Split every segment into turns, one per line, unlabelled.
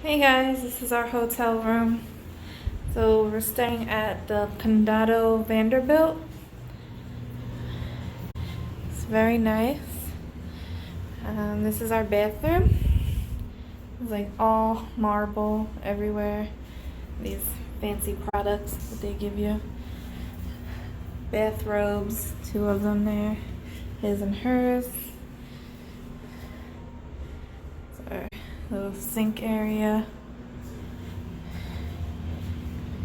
Hey guys, this is our hotel room. So we're staying at the Condado Vanderbilt. It's very nice. This is our bathroom. It's like all marble everywhere. These fancy products that they give you. Bathrobes, two of them there. His and hers. It's our little sink area.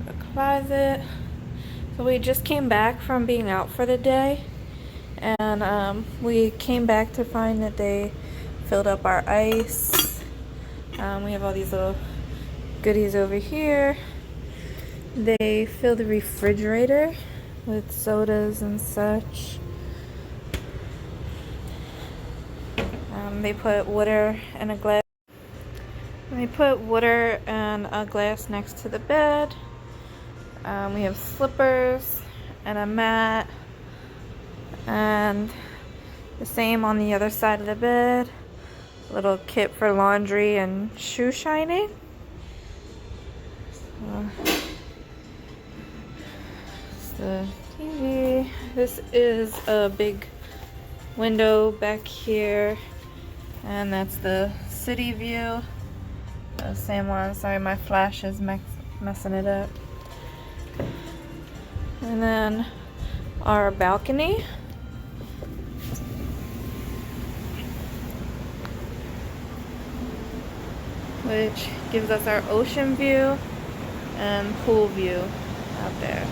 A closet. So we just came back from being out for the day, and we came back to find that they filled up our ice. We have all these little goodies over here. They filled the refrigerator with sodas and such. They put water in a glass. They put water in a glass next to the bed. We have slippers and a mat, and the same on the other side of the bed. Little kit for laundry and shoe shining. It's the TV. This is a big window back here, and that's the city view. The same one. Sorry, my flash is messing it up. And then our balcony, which gives us our ocean view and pool view out there.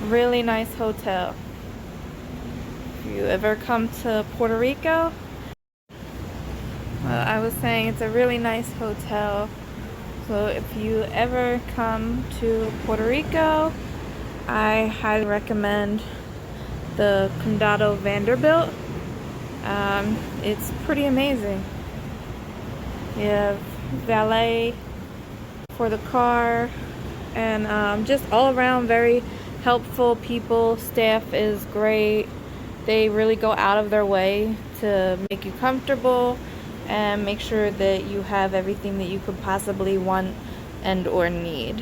Really nice hotel. If you ever come to Puerto Rico, well, I was saying it's a really nice hotel. So if you ever come to Puerto Rico, I highly recommend the Condado Vanderbilt. It's pretty amazing. You have valet for the car, and just all around very helpful people. Staff is great. They really go out of their way to make you comfortable and make sure that you have everything that you could possibly want and or need.